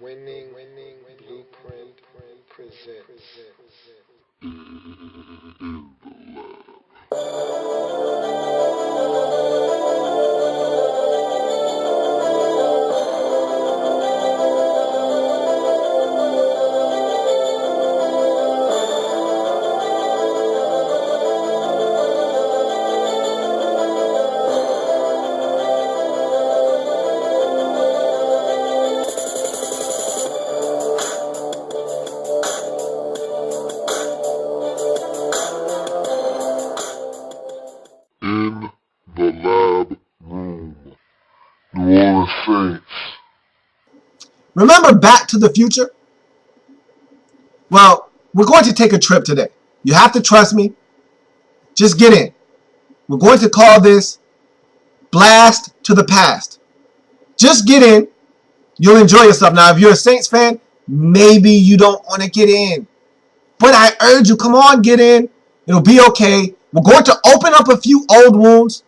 Winning Blueprint presents. In the Lab Room. New Orleans Saints. Remember Back to the Future? Well, we're going to take a trip today. You have to trust me. Just get in. We're going to call this Blast to the Past. Just get in. You'll enjoy yourself. Now, if you're a Saints fan, maybe you don't want to get in. But I urge you, come on, get in. It'll be okay. We're going to open up a few old wounds,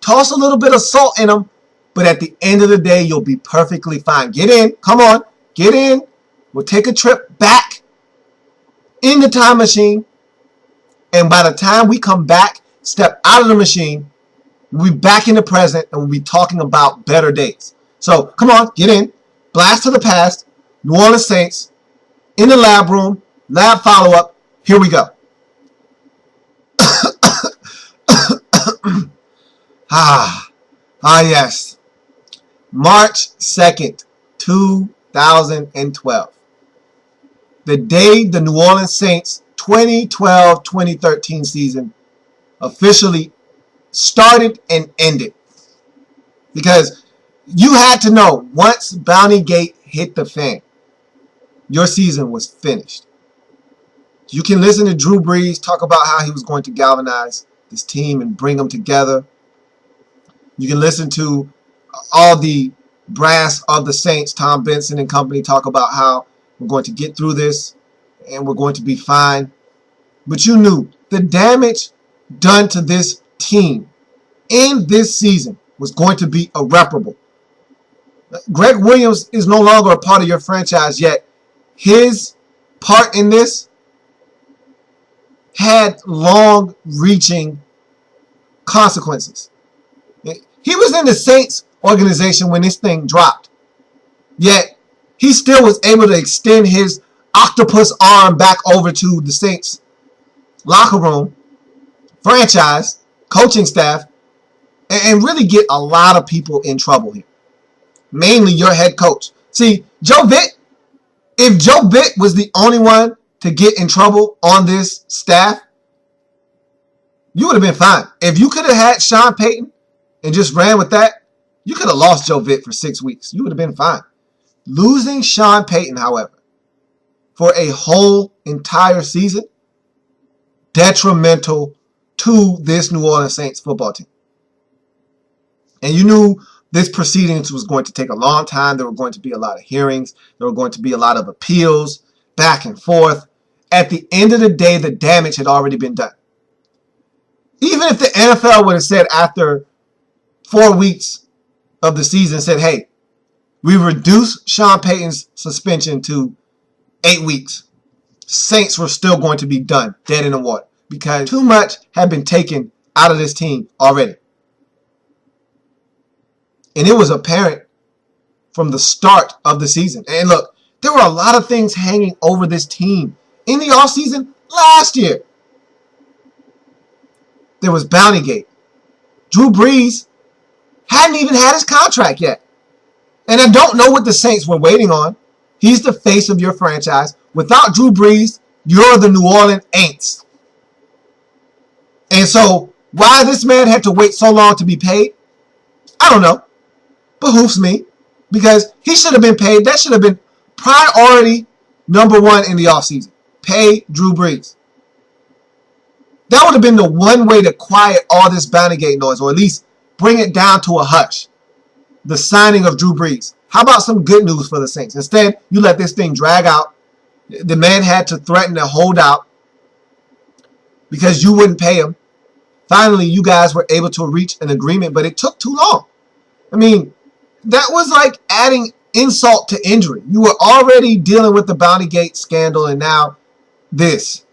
toss a little bit of salt in them, but at the end of the day, you'll be perfectly fine. Get in. Come on. Get in. We'll take a trip back in the time machine. And by the time we come back, step out of the machine, we'll be back in the present and we'll be talking about better days. So come on, get in. Blast to the past. New Orleans Saints in the lab room. Lab follow-up. Here we go. Yes. March 2nd, 2012. The day the New Orleans Saints 2012-2013 season officially started and ended. Because you had to know, once Bounty Gate hit the fan, your season was finished. You can listen to Drew Brees talk about how he was going to galvanize this team and bring them together. You can listen to all the brass of the Saints, Tom Benson and company, talk about how we're going to get through this and we're going to be fine. But you knew the damage done to this team in this season was going to be irreparable. Greg Williams is no longer a part of your franchise, yet his part in this had long-reaching consequences. He was in the Saints organization when this thing dropped, yet he still was able to extend his octopus arm back over to the Saints locker room, franchise, coaching staff, and really get a lot of people in trouble here. Mainly your head coach. See, Joe Vitt, if Joe Vitt was the only one to get in trouble on this staff, you would have been fine. If you could have had Sean Payton and just ran with that, you could have lost Joe Vitt for 6 weeks. You would have been fine. Losing Sean Payton, however, for a whole entire season, detrimental to this New Orleans Saints football team. And you knew this proceedings was going to take a long time. There were going to be a lot of hearings. There were going to be a lot of appeals, back and forth. At the end of the day, the damage had already been done. Even if the NFL would have said after 4 weeks of the season, said, hey, we reduced Sean Payton's suspension to 8 weeks, Saints were still going to be done, dead in the water, because too much had been taken out of this team already. And it was apparent from the start of the season. And look, there were a lot of things hanging over this team in the offseason last year. There was Bounty Gate. Drew Brees hadn't even had his contract yet. And I don't know what the Saints were waiting on. He's the face of your franchise. Without Drew Brees, you're the New Orleans Aints. And so, why this man had to wait so long to be paid, I don't know. Behooves me, because he should have been paid. That should have been priority number one in the offseason. Pay Drew Brees. That would have been the one way to quiet all this Bounty Gate noise, or at least bring it down to a hush. The signing of Drew Brees. How about some good news for the Saints? Instead, you let this thing drag out. The man had to threaten to hold out because you wouldn't pay him. Finally, you guys were able to reach an agreement, but it took too long. I mean, that was like adding insult to injury. You were already dealing with the Bounty Gate scandal, and now this.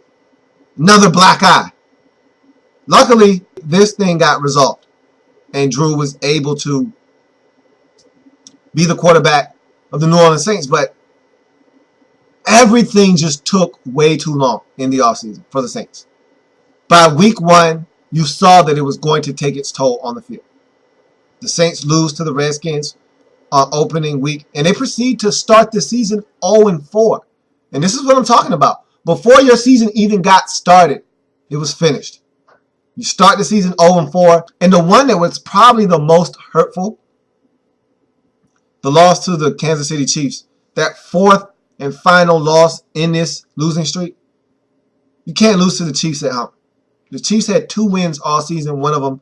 Another black eye. Luckily, this thing got resolved, and Drew was able to be the quarterback of the New Orleans Saints, but everything just took way too long in the offseason for the Saints. By week 1, you saw that it was going to take its toll on the field. The Saints lose to the Redskins on opening week, and they proceed to start the season 0-4. And this is what I'm talking about. Before your season even got started, it was finished. You start the season 0-4, and the one that was probably the most hurtful, the loss to the Kansas City Chiefs, that fourth and final loss in this losing streak. You can't lose to the Chiefs at home. The Chiefs had 2 wins all season. One of them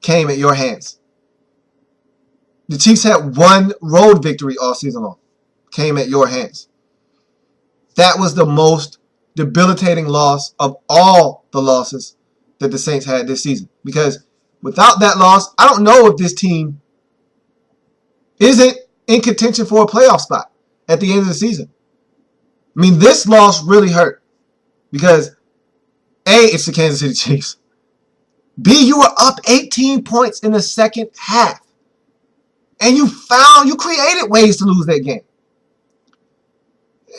came at your hands. The Chiefs had 1 road victory all season long. Came at your hands. That was the most debilitating loss of all the losses that the Saints had this season. Because without that loss, I don't know if this team isn't in contention for a playoff spot at the end of the season. I mean, this loss really hurt. Because A, it's the Kansas City Chiefs. B, you were up 18 points in the second half. And you created ways to lose that game.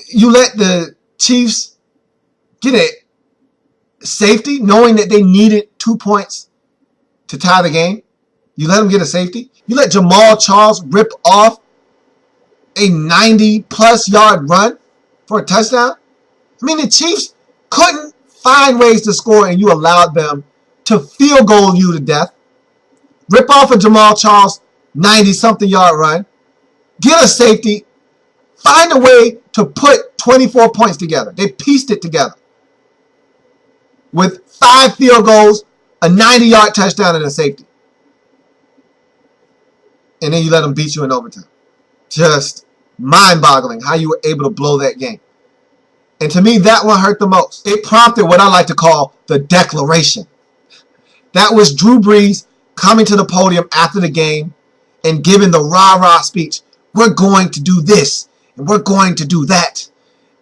You let the Chiefs get a safety, knowing that they needed 2 points to tie the game. You let them get a safety. You let Jamal Charles rip off a 90-plus yard run for a touchdown. I mean, the Chiefs couldn't find ways to score, and you allowed them to field goal you to death. Rip off a Jamal Charles 90-something yard run. Get a safety. Find a way to put 24 points together. They pieced it together. With 5 field goals, a 90-yard touchdown, and a safety. And then you let them beat you in overtime. Just mind-boggling how you were able to blow that game. And to me, that one hurt the most. It prompted what I like to call the declaration. That was Drew Brees coming to the podium after the game and giving the rah-rah speech. We're going to do this, and we're going to do that,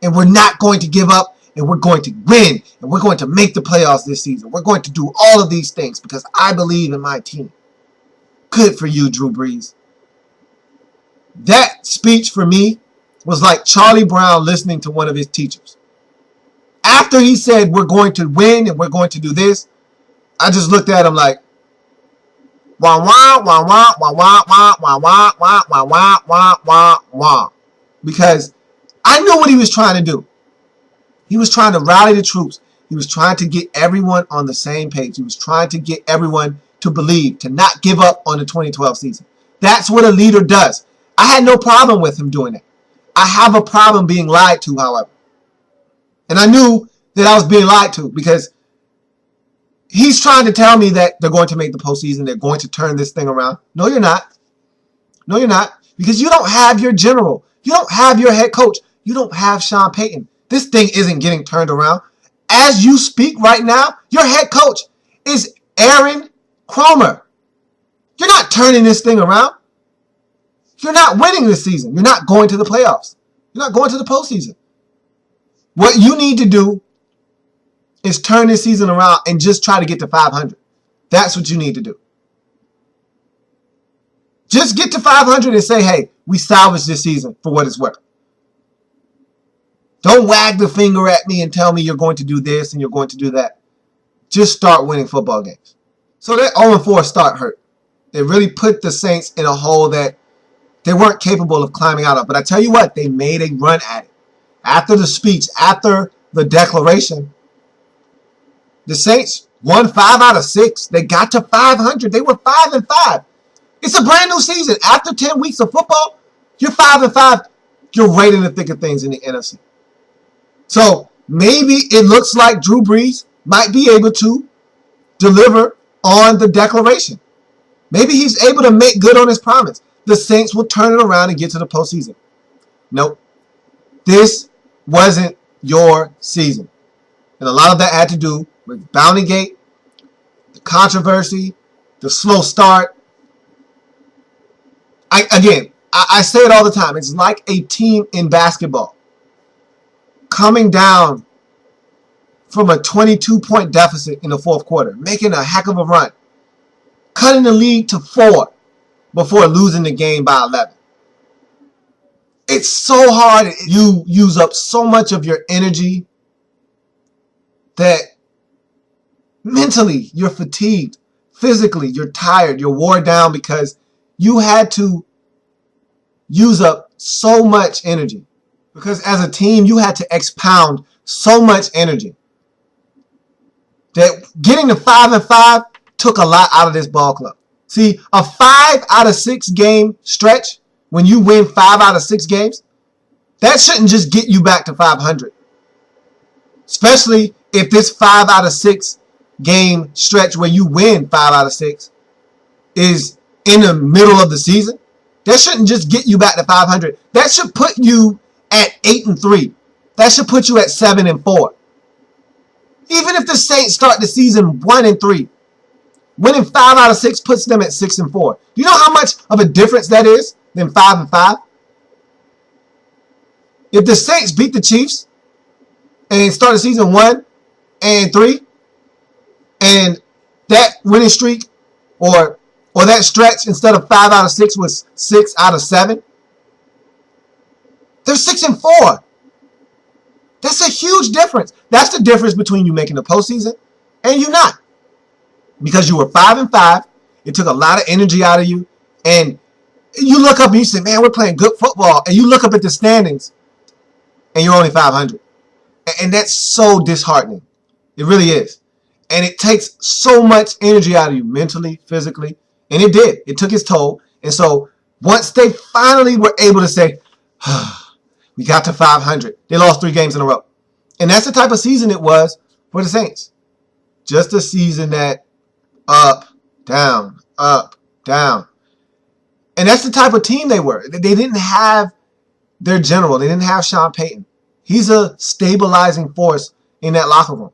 and we're not going to give up, and we're going to win, and we're going to make the playoffs this season. We're going to do all of these things because I believe in my team. Good for you, Drew Brees. That speech for me was like Charlie Brown listening to one of his teachers. After he said, we're going to win and we're going to do this, I just looked at him like, wah, wah, wah, wah, wah, wah, wah, wah, wah, wah, wah, wah, wah, wah, wah. Because I knew what he was trying to do. He was trying to rally the troops. He was trying to get everyone on the same page. He was trying to get everyone to believe, to not give up on the 2012 season. That's what a leader does. I had no problem with him doing that. I have a problem being lied to, however. And I knew that I was being lied to because he's trying to tell me that they're going to make the postseason. They're going to turn this thing around. No, you're not. No, you're not. Because you don't have your general. You don't have your head coach. You don't have Sean Payton. This thing isn't getting turned around. As you speak right now, your head coach is Aaron Cromer. You're not turning this thing around. You're not winning this season. You're not going to the playoffs. You're not going to the postseason. What you need to do is turn this season around and just try to get to 500. That's what you need to do. Just get to 500 and say, hey, we salvaged this season for what it's worth. Don't wag the finger at me and tell me you're going to do this and you're going to do that. Just start winning football games. So that 0-4 start hurt. It really put the Saints in a hole that they weren't capable of climbing out of. But I tell you what, they made a run at it. After the speech, after the declaration, the Saints won 5 out of 6. They got to 500. They were 5-5. It's a brand new season. After 10 weeks of football, you're 5-5. You're right in the thick of things in the NFC. So maybe it looks like Drew Brees might be able to deliver on the declaration. Maybe he's able to make good on his promise. The Saints will turn it around and get to the postseason. Nope. This wasn't your season. And a lot of that had to do with Bounty Gate, the controversy, the slow start. I I say it all the time. It's like a team in basketball coming down from a 22-point deficit in the fourth quarter, making a heck of a run, cutting the lead to 4 before losing the game by 11. It's so hard. You use up so much of your energy that mentally you're fatigued. Physically, you're tired. You're worn down because you had to use up so much energy. Because as a team, you had to expound so much energy that getting to 5-5 took a lot out of this ball club. See, a 5 out of 6 game stretch, when you win 5 out of 6 games, that shouldn't just get you back to 500. Especially if this 5 out of 6 game stretch where you win 5 out of 6 is in the middle of the season. That shouldn't just get you back to 500. That should put you at 8-3. That should put you at 7-4. Even if the Saints start the season 1-3, winning 5 out of 6 puts them at 6-4. Do you know how much of a difference that is than 5-5? If the Saints beat the Chiefs and start the season 1-3, and that winning streak or that stretch instead of 5 out of 6 was 6 out of 7, they're 6-4. That's a huge difference. That's the difference between you making the postseason and you not. Because you were 5-5, it took a lot of energy out of you, and you look up and you say, man, we're playing good football, and you look up at the standings and you're only 500. And that's so disheartening. It really is. And it takes so much energy out of you mentally, physically, and it did. It took its toll. And so once they finally were able to say, we got to 500, they lost 3 games in a row. And that's the type of season it was for the Saints. Just a season that up, down, up, down. And that's the type of team they were. They didn't have their general. They didn't have Sean Payton. He's a stabilizing force in that locker room.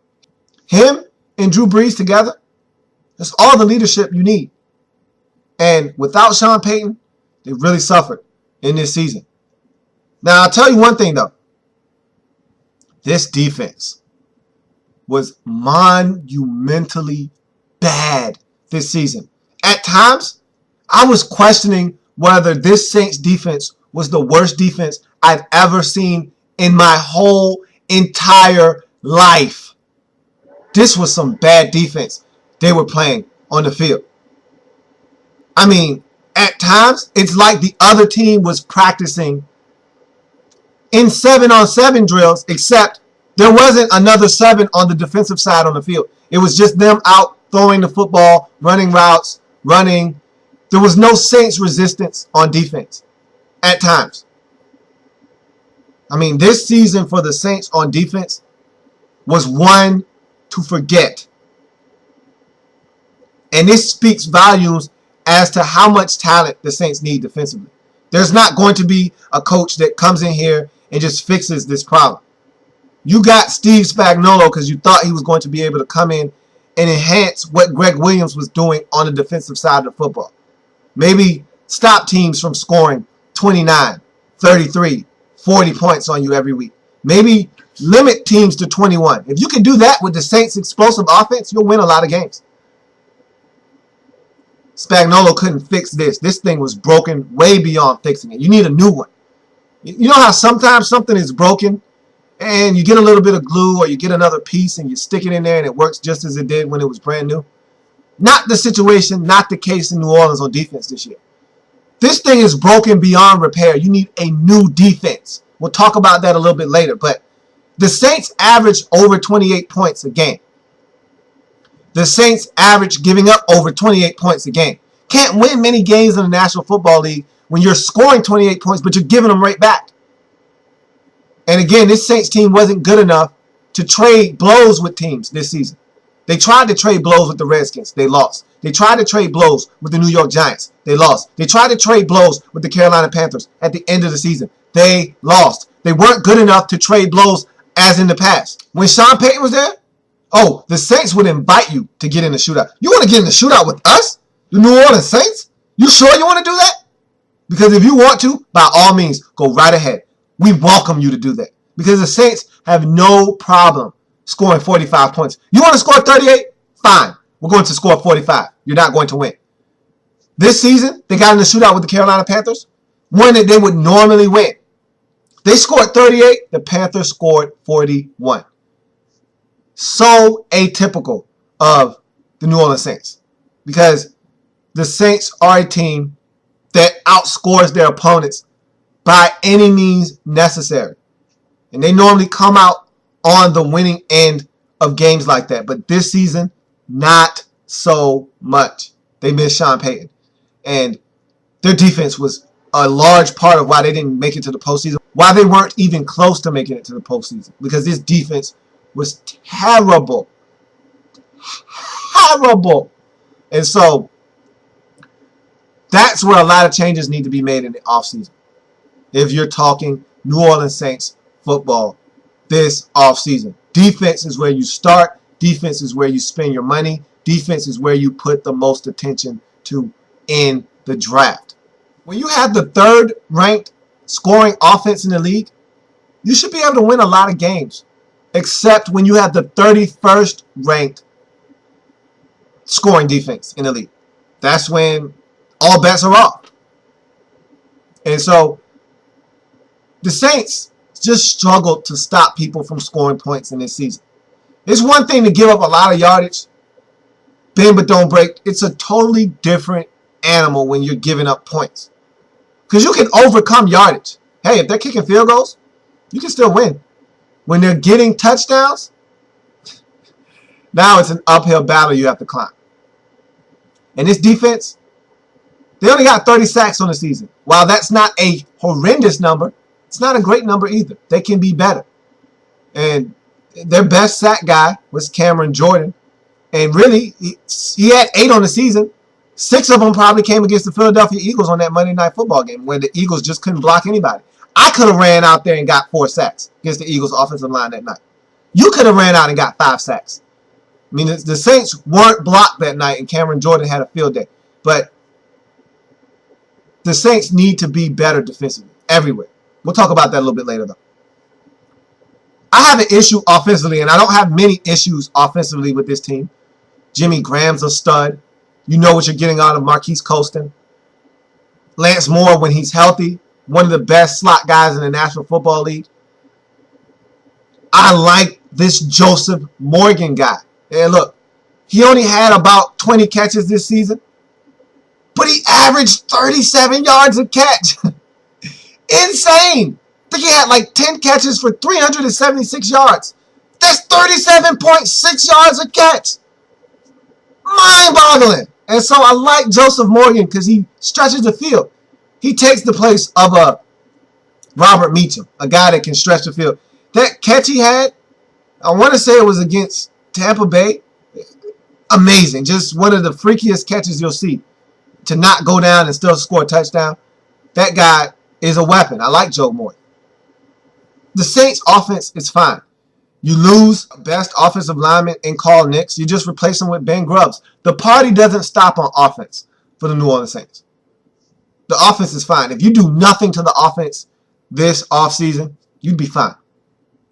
Him and Drew Brees together, that's all the leadership you need. And without Sean Payton, they really suffered in this season. Now, I'll tell you one thing, though. This defense was monumentally bad this season. At times, I was questioning whether this Saints defense was the worst defense I've ever seen in my whole entire life. This was some bad defense they were playing on the field. I mean, at times, it's like the other team was practicing in 7-on-7 drills, except there wasn't another 7 on the defensive side on the field. It was just them out throwing the football, running routes, running. There was no Saints resistance on defense at times. I mean, this season for the Saints on defense was one to forget. And this speaks volumes as to how much talent the Saints need defensively. There's not going to be a coach that comes in here and just fixes this problem. You got Steve Spagnuolo because you thought he was going to be able to come in and enhance what Greg Williams was doing on the defensive side of the football. Maybe stop teams from scoring 29, 33, 40 points on you every week. Maybe limit teams to 21. If you can do that with the Saints' explosive offense, you'll win a lot of games. Spagnuolo couldn't fix this. This thing was broken way beyond fixing it. You need a new one. You know how sometimes something is broken and you get a little bit of glue or you get another piece and you stick it in there and it works just as it did when it was brand new? Not the situation, not the case in New Orleans on defense this year. This thing is broken beyond repair. You need a new defense. We'll talk about that a little bit later. But the Saints average over 28 points a game. The Saints average giving up over 28 points a game. Can't win many games in the National Football League when you're scoring 28 points, but you're giving them right back. And again, this Saints team wasn't good enough to trade blows with teams this season. They tried to trade blows with the Redskins. They lost. They tried to trade blows with the New York Giants. They lost. They tried to trade blows with the Carolina Panthers at the end of the season. They lost. They weren't good enough to trade blows as in the past. When Sean Payton was there, oh, the Saints would invite you to get in the shootout. You want to get in the shootout with us? The New Orleans Saints? You sure you want to do that? Because if you want to, by all means, go right ahead. We welcome you to do that. Because the Saints have no problem scoring 45 points. You want to score 38? Fine. We're going to score 45. You're not going to win. This season, they got in the shootout with the Carolina Panthers. One that they would normally win. They scored 38. The Panthers scored 41. So atypical of the New Orleans Saints. Because the Saints are a team that outscores their opponents by any means necessary. And they normally come out on the winning end of games like that. But this season, not so much. They missed Sean Payton. And their defense was a large part of why they didn't make it to the postseason. Why they weren't even close to making it to the postseason. Because this defense was terrible. Terrible. And so, that's where a lot of changes need to be made in the offseason. If you're talking New Orleans Saints football this offseason. Defense is where you start. Defense is where you spend your money. Defense is where you put the most attention to in the draft. When you have the third ranked scoring offense in the league, you should be able to win a lot of games. Except when you have the 31st ranked scoring defense in the league. That's when all bets are off. And so the Saints just struggled to stop people from scoring points in this season. It's one thing to give up a lot of yardage, bend but don't break. It's a totally different animal when you're giving up points. Because you can overcome yardage. Hey, if they're kicking field goals, you can still win. When they're getting touchdowns, now it's an uphill battle you have to climb. And this defense, they only got 30 sacks on the season. While that's not a horrendous number, it's not a great number either. They can be better. And their best sack guy was Cameron Jordan. And really, he had 8 on the season. 6 of them probably came against the Philadelphia Eagles on that Monday Night Football game where the Eagles just couldn't block anybody. I could have ran out there and got 4 sacks against the Eagles offensive line that night. You could have ran out and got 5 sacks. I mean, the Saints weren't blocked that night, and Cameron Jordan had a field day. But the Saints need to be better defensively everywhere. We'll talk about that a little bit later, though. I have an issue offensively, and I don't have many issues offensively with this team. Jimmy Graham's a stud. You know what you're getting out of Marquise Colston. Lance Moore, when he's healthy, one of the best slot guys in the National Football League. I like this Joseph Morgan guy. And look, he only had about 20 catches this season, but he averaged 37 yards a catch. Insane. I think he had like 10 catches for 376 yards. That's 37.6 yards a catch. Mind-boggling. And so I like Joseph Morgan because he stretches the field. He takes the place of a Robert Meacham, a guy that can stretch the field. That catch he had, I want to say it was against Tampa Bay. Amazing. Just one of the freakiest catches you'll see. To not go down and still score a touchdown. That guy is a weapon. I like Joe Morgan. The Saints offense is fine. You lose best offensive lineman in Carl Nicks. You just replace him with Ben Grubbs. The party doesn't stop on offense for the New Orleans Saints. The offense is fine. If you do nothing to the offense this offseason, you'd be fine.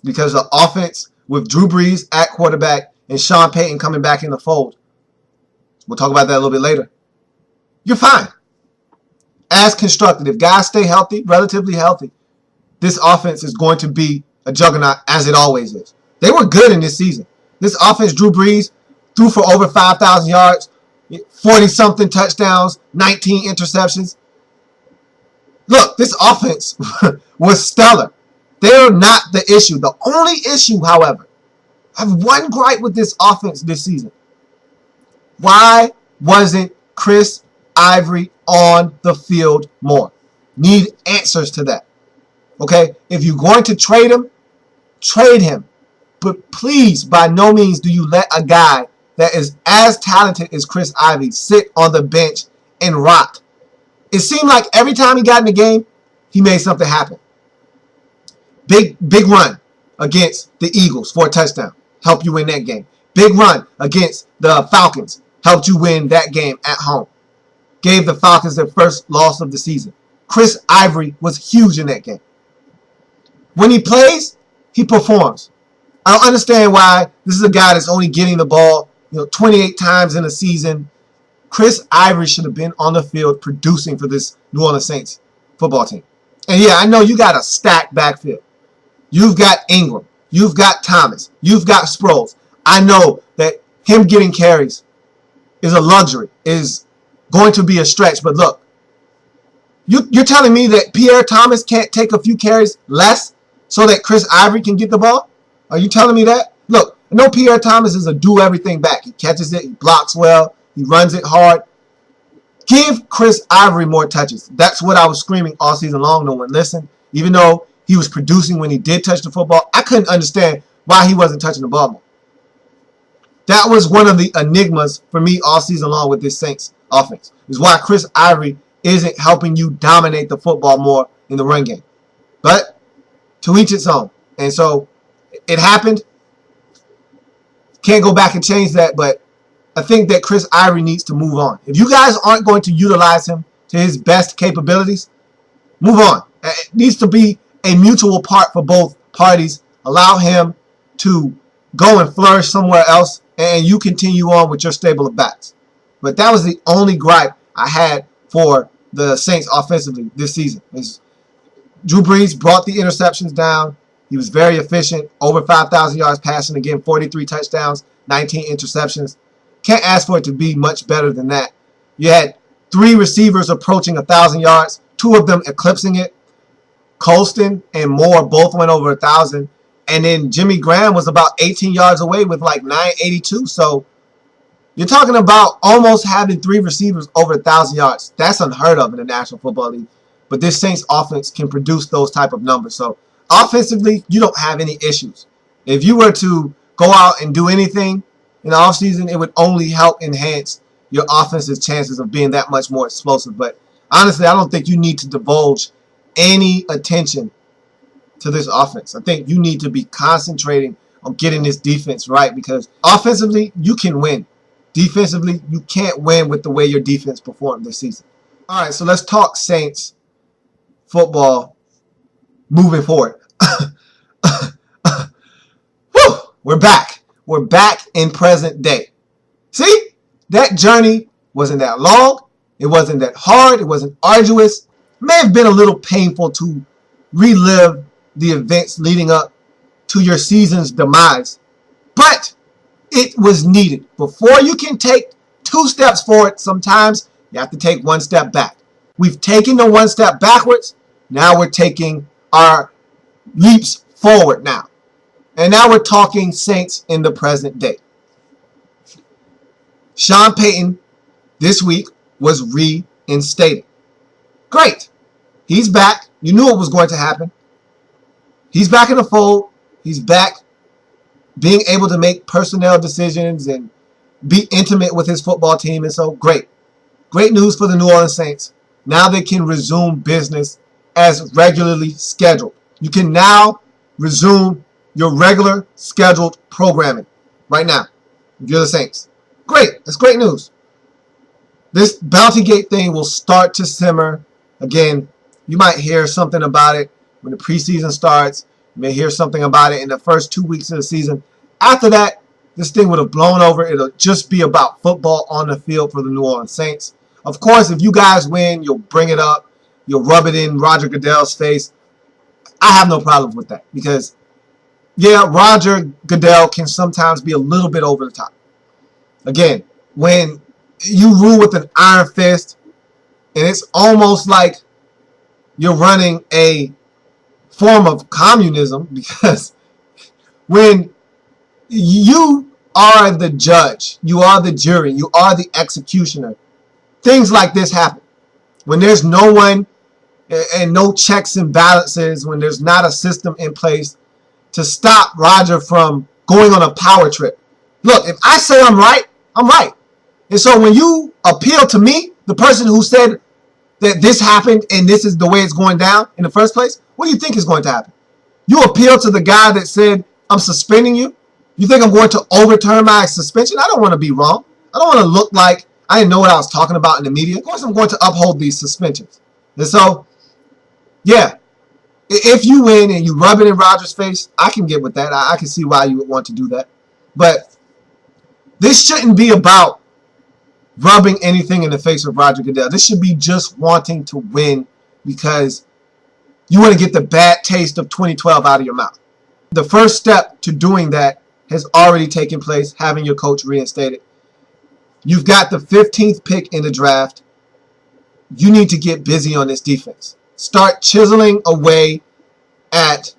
Because the offense with Drew Brees at quarterback and Sean Payton coming back in the fold, we'll talk about that a little bit later, you're fine. As constructed, if guys stay healthy, relatively healthy, this offense is going to be a juggernaut as it always is. They were good in this season. This offense, Drew Brees, threw for over 5,000 yards, 40-something touchdowns, 19 interceptions. Look, this offense was stellar. They're not the issue. The only issue, however, I have one gripe with this offense this season. Why wasn't Chris Ivory on the field more? Need answers to that. Okay? If you're going to trade him, trade him. But please, by no means do you let a guy that is as talented as Chris Ivory sit on the bench and rot. It seemed like every time he got in the game, he made something happen. Big run against the Eagles for a touchdown. Helped you win that game. Big run against the Falcons. Helped you win that game at home. Gave the Falcons their first loss of the season. Chris Ivory was huge in that game. When he plays, he performs. I don't understand why this is a guy that's only getting the ball 28 times in a season. Chris Ivory should have been on the field producing for this New Orleans Saints football team. And yeah, I know you got a stacked backfield. You've got Ingram. You've got Thomas. You've got Sproles. I know that him getting carries is a luxury, is going to be a stretch. But look, you're telling me that Pierre Thomas can't take a few carries less so that Chris Ivory can get the ball? Are you telling me that? Look, I know Pierre Thomas is a do-everything back. He catches it. He blocks well. He runs it hard. Give Chris Ivory more touches. That's what I was screaming all season long. No one listened. Even though he was producing when he did touch the football, I couldn't understand why he wasn't touching the ball more. That was one of the enigmas for me all season long with this Saints offense. Is why Chris Ivory isn't helping you dominate the football more in the run game. But to each its own. And so it happened. Can't go back and change that, but I think that Chris Ivory needs to move on. If you guys aren't going to utilize him to his best capabilities, move on. It needs to be a mutual part for both parties. Allow him to go and flourish somewhere else, and you continue on with your stable of backs. But that was the only gripe I had for the Saints offensively this season. Drew Brees brought the interceptions down. He was very efficient, over 5,000 yards passing, again, 43 touchdowns, 19 interceptions. Can't ask for it to be much better than that. You had 3 receivers approaching 1,000 yards, 2 of them eclipsing it. Colston and Moore both went over 1,000. And then Jimmy Graham was about 18 yards away with like 982. So you're talking about almost having 3 receivers over 1,000 yards. That's unheard of in the National Football League. But this Saints offense can produce those type of numbers. So offensively, you don't have any issues. If you were to go out and do anything in the offseason, it would only help enhance your offense's chances of being that much more explosive. But honestly, I don't think you need to divulge any attention to this offense. I think you need to be concentrating on getting this defense right, because offensively, you can win. Defensively, you can't win with the way your defense performed this season. All right, so let's talk Saints football moving forward. Whew, we're back. We're back in present day. See, that journey wasn't that long. It wasn't that hard. It wasn't arduous. It may have been a little painful to relive the events leading up to your season's demise, but it was needed. Before you can take 2 steps forward, sometimes you have to take 1 step back. We've taken the 1 step backwards. Now we're taking our leaps forward now. And now we're talking Saints in the present day. Sean Payton this week was reinstated. Great. He's back. You knew it was going to happen. He's back in the fold. He's back being able to make personnel decisions and be intimate with his football team. And so, great. Great news for the New Orleans Saints. Now they can resume business as regularly scheduled. You can now resume your regular scheduled programming right now if you're the Saints. Great. That's great news. This Bounty Gate thing will start to simmer. Again, you might hear something about it when the preseason starts. You may hear something about it in the first 2 weeks of the season. After that, this thing would have blown over. It'll just be about football on the field for the New Orleans Saints. Of course, if you guys win, you'll bring it up. You'll rub it in Roger Goodell's face. I have no problem with that because, yeah, Roger Goodell can sometimes be a little bit over the top. Again, when you rule with an iron fist, and it's almost like you're running a form of communism, because when you are the judge, you are the jury, you are the executioner, things like this happen. When there's no one and no checks and balances, when there's not a system in place to stop Roger from going on a power trip. Look, if I say I'm right, I'm right. And so when you appeal to me, the person who said that this happened and this is the way it's going down in the first place, what do you think is going to happen? You appeal to the guy that said, I'm suspending you? You think I'm going to overturn my suspension? I don't want to be wrong. I don't want to look like I didn't know what I was talking about in the media. Of course I'm going to uphold these suspensions. And so Yeah, if you win and you rub it in Rodgers' face, I can get with that. I can see why you would want to do that. But this shouldn't be about rubbing anything in the face of Roger Goodell. This should be just wanting to win because you want to get the bad taste of 2012 out of your mouth. The first step to doing that has already taken place, having your coach reinstated. You've got the 15th pick in the draft. You need to get busy on this defense. Start chiseling away at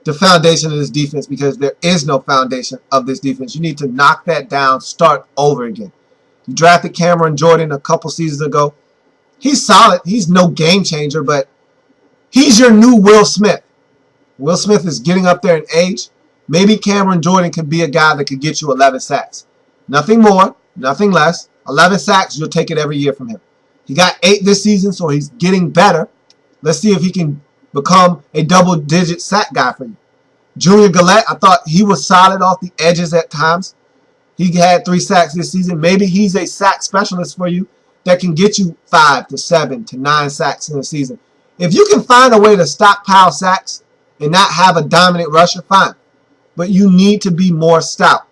the foundation of this defense because there is no foundation of this defense. You need to knock that down, start over again. You drafted Cameron Jordan a couple seasons ago. He's solid. He's no game changer, but he's your new Will Smith. Will Smith is getting up there in age. Maybe Cameron Jordan could be a guy that could get you 11 sacks. Nothing more, nothing less. 11 sacks, you'll take it every year from him. He got 8 this season, so he's getting better. Let's see if he can become a double-digit sack guy for you. Junior Gillette, I thought he was solid off the edges at times. He had 3 sacks this season. Maybe he's a sack specialist for you that can get you 5 to 7 to 9 sacks in a season. If you can find a way to stockpile sacks and not have a dominant rusher, fine. But you need to be more stout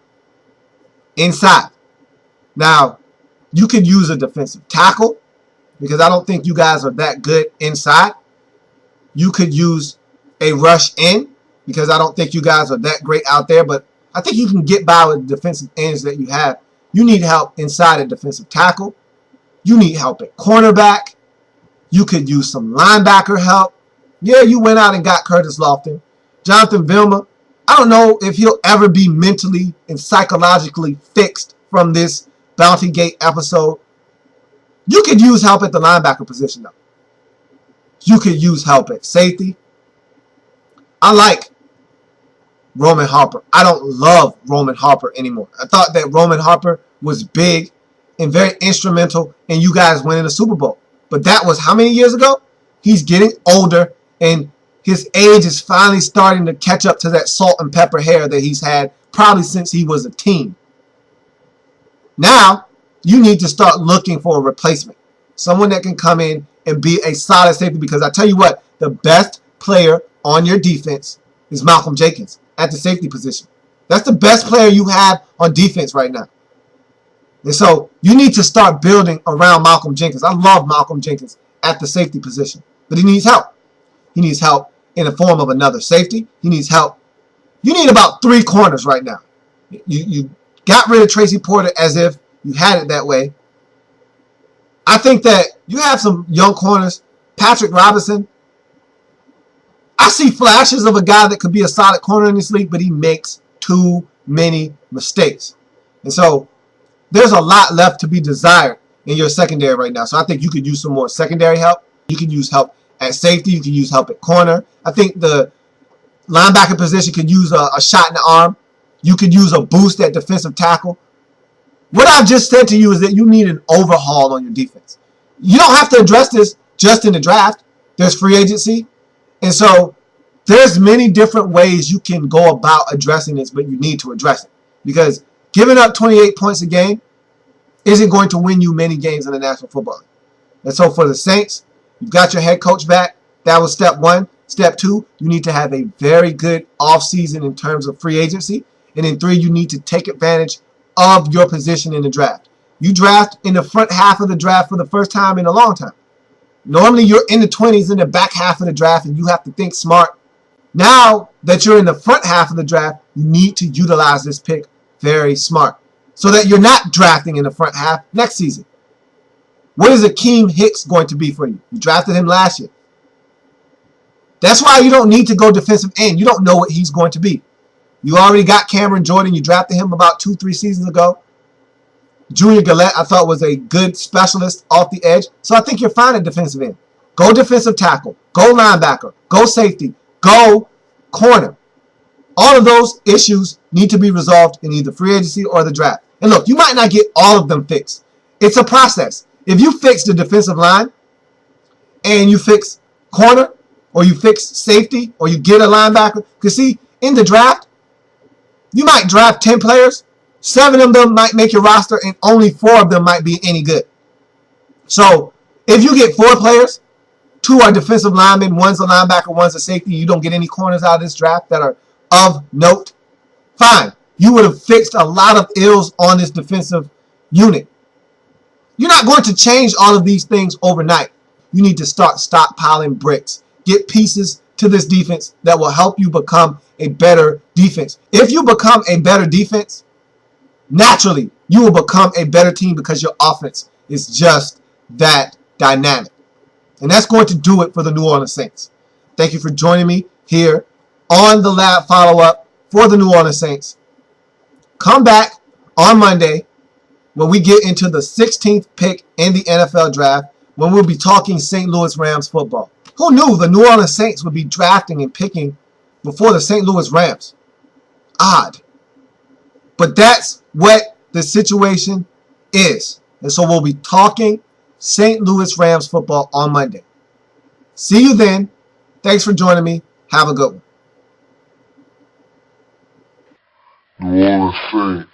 inside. Now, you could use a defensive tackle because I don't think you guys are that good inside. You could use a rush in because I don't think you guys are that great out there, but I think you can get by with the defensive ends that you have. You need help inside a defensive tackle. You need help at cornerback. You could use some linebacker help. Yeah, you went out and got Curtis Lofton. Jonathan Vilma, I don't know if he'll ever be mentally and psychologically fixed from this Bounty Gate episode. You could use help at the linebacker position, though. You could use help at safety. I like Roman Harper. I don't love Roman Harper anymore. I thought that Roman Harper was big and very instrumental in you guys winning the Super Bowl. But that was how many years ago? He's getting older, and his age is finally starting to catch up to that salt and pepper hair that he's had probably since he was a teen. Now, you need to start looking for a replacement. Someone that can come in and be a solid safety, because I tell you what, the best player on your defense is Malcolm Jenkins at the safety position. That's the best player you have on defense right now. And so you need to start building around Malcolm Jenkins. I love Malcolm Jenkins at the safety position, but he needs help. He needs help in the form of another safety. He needs help. You need about 3 corners right now. You got rid of Tracy Porter as if you had it that way. I think that you have some young corners. Patrick Robinson, I see flashes of a guy that could be a solid corner in this league, but he makes too many mistakes. And so there's a lot left to be desired in your secondary right now. So I think you could use some more secondary help. You could use help at safety. You could use help at corner. I think the linebacker position could use a shot in the arm. You could use a boost at defensive tackle. What I've just said to you is that you need an overhaul on your defense. You don't have to address this just in the draft. There's free agency. And so there's many different ways you can go about addressing this, but you need to address it. Because giving up 28 points a game isn't going to win you many games in the National Football League. And so for the Saints, you've got your head coach back. That was step 1. Step 2, you need to have a very good offseason in terms of free agency. And in 3, you need to take advantage of your position in the draft. You draft in the front half of the draft for the first time in a long time. Normally, you're in the 20s in the back half of the draft, and you have to think smart. Now that you're in the front half of the draft, you need to utilize this pick very smart so that you're not drafting in the front half next season. What is Akeem Hicks going to be for you? You drafted him last year. That's why you don't need to go defensive end. You don't know what he's going to be. You already got Cameron Jordan. You drafted him about 2-3 seasons ago. Junior Gillette, I thought, was a good specialist off the edge. So I think you're fine at defensive end. Go defensive tackle. Go linebacker. Go safety. Go corner. All of those issues need to be resolved in either free agency or the draft. And look, you might not get all of them fixed. It's a process. If you fix the defensive line and you fix corner or you fix safety or you get a linebacker, because see, in the draft, you might draft 10 players. 7 of them might make your roster, and only 4 of them might be any good. So if you get 4 players, 2 are defensive linemen, 1's a linebacker, 1's a safety. You don't get any corners out of this draft that are of note. Fine. You would have fixed a lot of ills on this defensive unit. You're not going to change all of these things overnight. You need to start stockpiling bricks. Get pieces to this defense that will help you become a better defense. If you become a better defense, naturally, you will become a better team because your offense is just that dynamic. And that's going to do it for the New Orleans Saints. Thank you for joining me here on the Lab follow-up for the New Orleans Saints. Come back on Monday when we get into the 16th pick in the NFL draft, when we'll be talking St. Louis Rams football. Who knew the New Orleans Saints would be drafting and picking before the St. Louis Rams? Odd. But that's what the situation is. And so we'll be talking St. Louis Rams football on Monday. See you then. Thanks for joining me. Have a good one. New Orleans Saints.